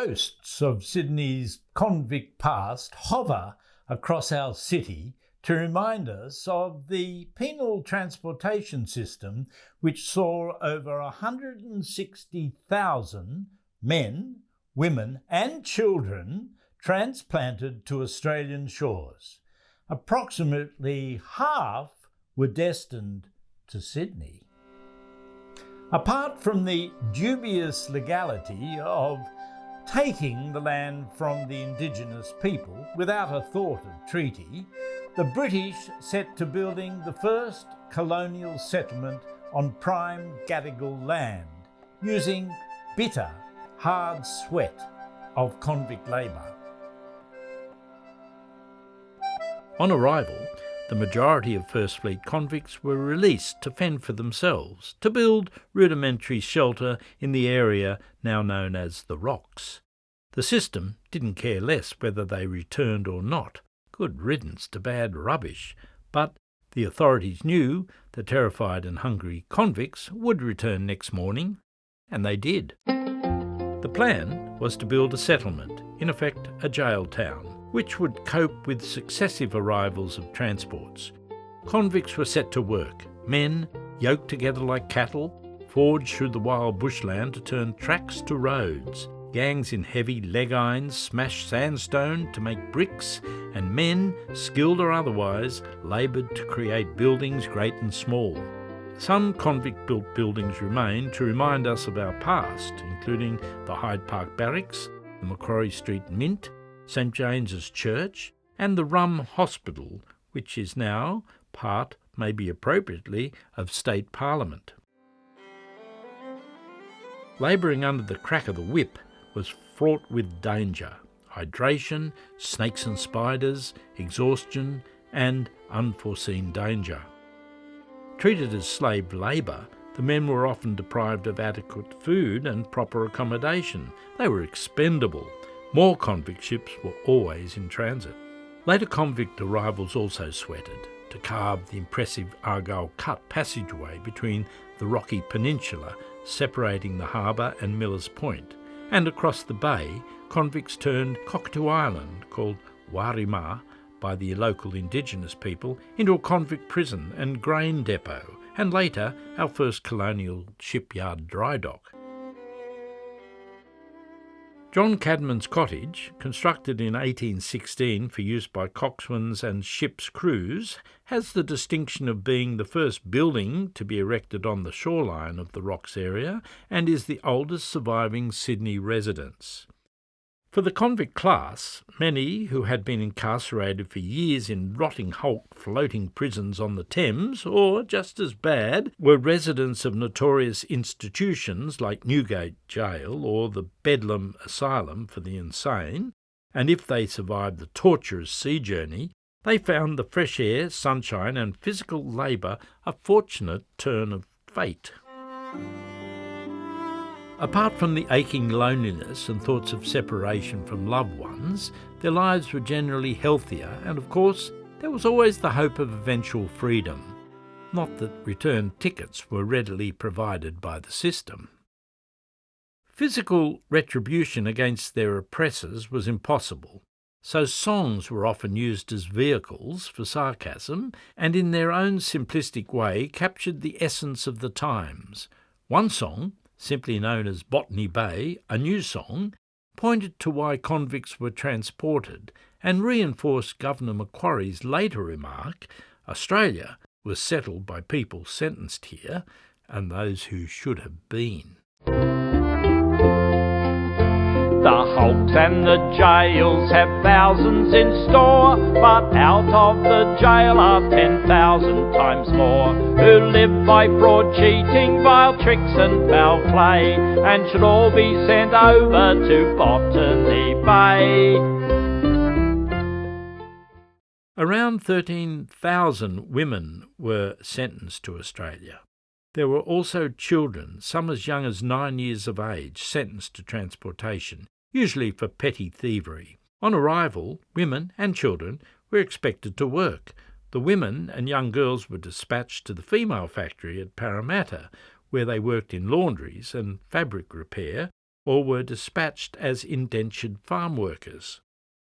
ghosts of Sydney's convict past hover across our city to remind us of the penal transportation system which saw over 160,000 men, women and children transplanted to Australian shores. Approximately half were destined to Sydney. Apart from the dubious legality of taking the land from the Indigenous people without a thought of treaty, the British set to building the first colonial settlement on prime Gadigal land, using bitter, hard sweat of convict labour. On arrival, the majority of First Fleet convicts were released to fend for themselves, to build rudimentary shelter in the area now known as the Rocks. The system didn't care less whether they returned or not. Good riddance to bad rubbish. But the authorities knew the terrified and hungry convicts would return next morning, and they did. The plan was to build a settlement, in effect a jail town, which would cope with successive arrivals of transports. Convicts were set to work, men, yoked together like cattle, forged through the wild bushland to turn tracks to roads. Gangs in heavy leg irons smashed sandstone to make bricks, and men, skilled or otherwise, laboured to create buildings great and small. Some convict-built buildings remain to remind us of our past, including the Hyde Park Barracks, the Macquarie Street Mint, St James's Church, and the Rum Hospital, which is now part, maybe appropriately, of State Parliament. Labouring under the crack of the whip was fraught with danger, hydration, snakes and spiders, exhaustion, and unforeseen danger. Treated as slave labour, the men were often deprived of adequate food and proper accommodation. They were expendable. More convict ships were always in transit. Later convict arrivals also sweated to carve the impressive Argyle Cut passageway between the rocky peninsula separating the harbour and Millers Point. And across the bay, convicts turned Cockatoo Island, called Warima by the local Indigenous people, into a convict prison and grain depot, and later our first colonial shipyard dry dock. John Cadman's cottage, constructed in 1816 for use by coxswains and ships' crews, has the distinction of being the first building to be erected on the shoreline of the Rocks area and is the oldest surviving Sydney residence. For the convict class, many who had been incarcerated for years in rotting hulk floating prisons on the Thames, or, just as bad, were residents of notorious institutions like Newgate Jail or the Bedlam Asylum for the insane, and if they survived the torturous sea journey, they found the fresh air, sunshine and physical labour a fortunate turn of fate. Apart from the aching loneliness and thoughts of separation from loved ones, their lives were generally healthier, and of course there was always the hope of eventual freedom. Not that return tickets were readily provided by the system. Physical retribution against their oppressors was impossible, so songs were often used as vehicles for sarcasm and in their own simplistic way captured the essence of the times. One song, simply known as Botany Bay, a new song, pointed to why convicts were transported and reinforced Governor Macquarie's later remark, Australia was settled by people sentenced here and those who should have been. The hulks and the jails have thousands in store, but out of the jail are 10,000 times more, who live by fraud, cheating, vile tricks and foul play, and should all be sent over to Botany Bay. Around 13,000 women were sentenced to Australia. There were also children, some as young as 9 years of age, sentenced to transportation, usually for petty thievery. On arrival, women and children were expected to work. The women and young girls were dispatched to the female factory at Parramatta, where they worked in laundries and fabric repair, or were dispatched as indentured farm workers.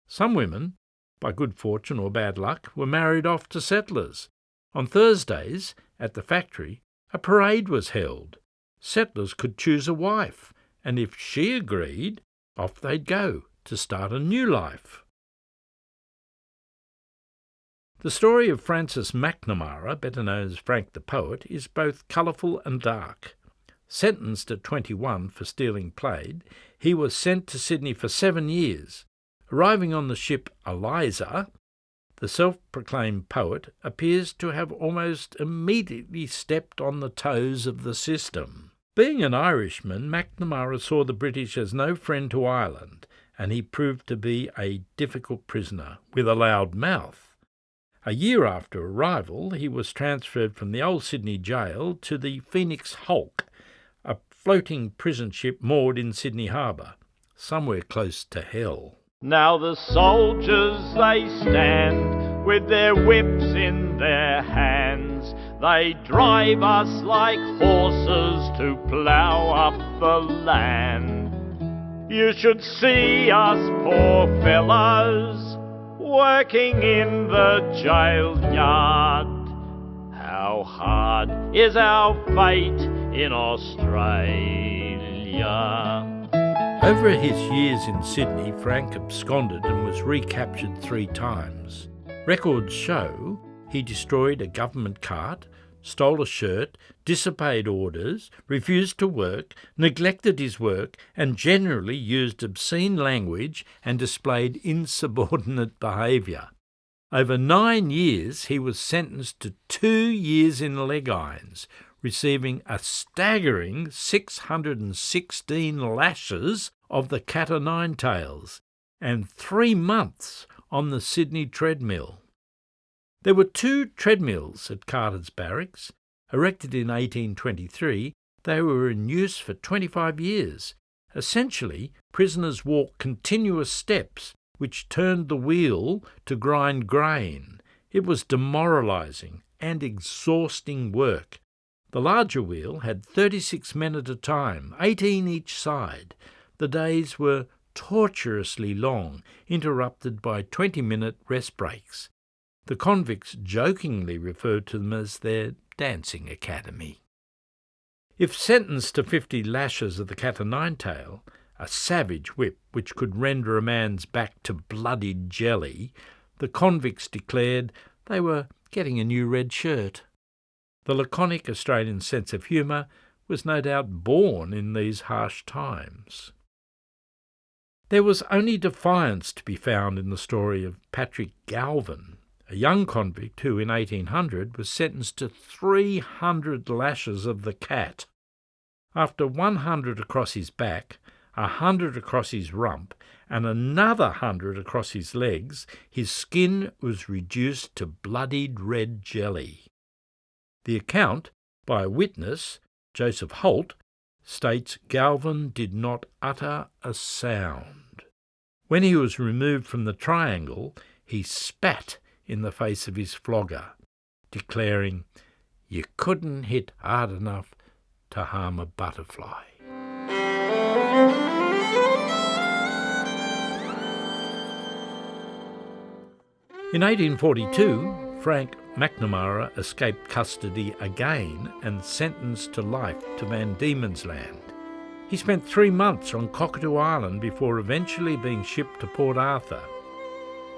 Some women, by good fortune or bad luck, were married off to settlers. On Thursdays, at the factory, a parade was held. Settlers could choose a wife, and if she agreed, off they'd go to start a new life. The story of Francis McNamara, better known as Frank the Poet, is both colourful and dark. Sentenced at 21 for stealing plaid, he was sent to Sydney for 7 years. Arriving on the ship Eliza, the self-proclaimed poet appears to have almost immediately stepped on the toes of the system. Being an Irishman, McNamara saw the British as no friend to Ireland, and he proved to be a difficult prisoner with a loud mouth. A year after arrival, he was transferred from the old Sydney jail to the Phoenix Hulk, a floating prison ship moored in Sydney Harbour, somewhere close to hell. Now the soldiers they stand with their whips in their hands. They drive us like horses to plough up the land. You should see us poor fellows working in the jail yard. How hard is our fate in Australia. Over his years in Sydney, Frank absconded and was recaptured 3 times. Records show he destroyed a government cart, stole a shirt, disobeyed orders, refused to work, neglected his work, and generally used obscene language and displayed insubordinate behaviour. Over 9 years he was sentenced to 2 years in leg irons, receiving a staggering 616 lashes of the cat o' nine tails and 3 months on the Sydney treadmill. There were 2 treadmills at Carter's Barracks. Erected in 1823, they were in use for 25 years. Essentially, prisoners walked continuous steps which turned the wheel to grind grain. It was demoralising and exhausting work. The larger wheel had 36 men at a time, 18 each side. The days were tortuously long, interrupted by 20-minute rest breaks. The convicts jokingly referred to them as their dancing academy. If sentenced to 50 lashes of the cat o' nine tail, a savage whip which could render a man's back to bloodied jelly, the convicts declared they were getting a new red shirt. The laconic Australian sense of humour was no doubt born in these harsh times. There was only defiance to be found in the story of Patrick Galvin, a young convict who in 1800 was sentenced to 300 lashes of the cat. After 100 across his back, 100 across his rump, and another 100 across his legs, his skin was reduced to bloodied red jelly. The account, by a witness, Joseph Holt, states Galvin did not utter a sound. When he was removed from the triangle, he spat in the face of his flogger, declaring, "You couldn't hit hard enough to harm a butterfly." In 1842, Frank McNamara escaped custody again and sentenced to life to Van Diemen's Land. He spent 3 months on Cockatoo Island before eventually being shipped to Port Arthur.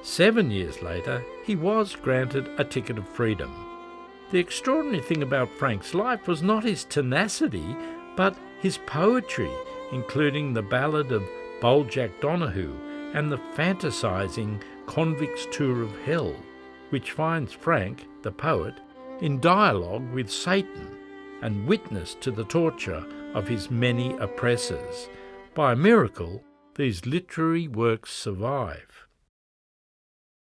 7 years later, he was granted a ticket of freedom. The extraordinary thing about Frank's life was not his tenacity, but his poetry, including the ballad of Bold Jack Donahue and the fantasizing Convict's Tour of Hell, which finds Frank, the poet, in dialogue with Satan and witness to the torture of his many oppressors. By a miracle, these literary works survive.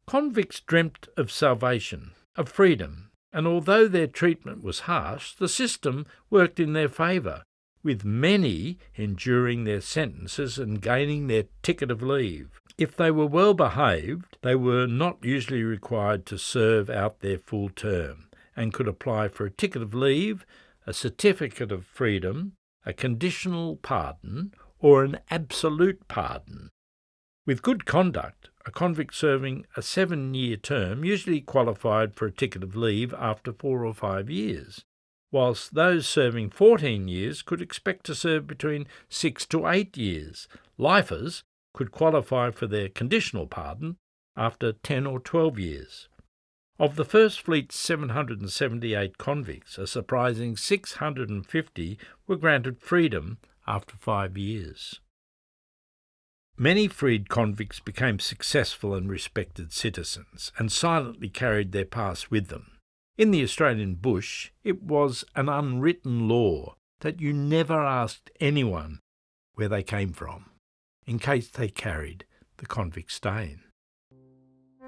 Convicts dreamt of salvation, of freedom, and although their treatment was harsh, the system worked in their favour, with many enduring their sentences and gaining their ticket of leave. If they were well behaved, they were not usually required to serve out their full term and could apply for a ticket of leave, a certificate of freedom, a conditional pardon, or an absolute pardon. With good conduct, a convict serving a 7-year term usually qualified for a ticket of leave after 4 or 5 years, whilst those serving 14 years could expect to serve between 6 to 8 years. Lifers could qualify for their conditional pardon after 10 or 12 years. Of the First Fleet's 778 convicts, a surprising 650 were granted freedom after 5 years. Many freed convicts became successful and respected citizens and silently carried their past with them. In the Australian bush, it was an unwritten law that you never asked anyone where they came from, in case they carried the convict stain.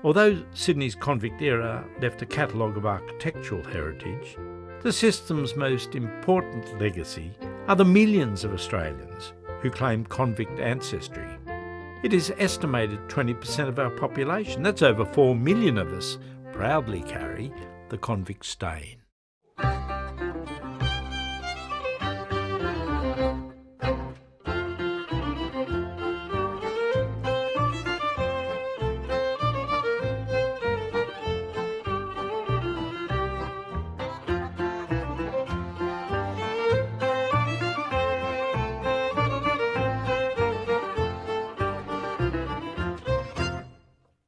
Although Sydney's convict era left a catalogue of architectural heritage, the system's most important legacy are the millions of Australians who claim convict ancestry. It is estimated 20% of our population, that's over 4 million of us, proudly carry the convict stain.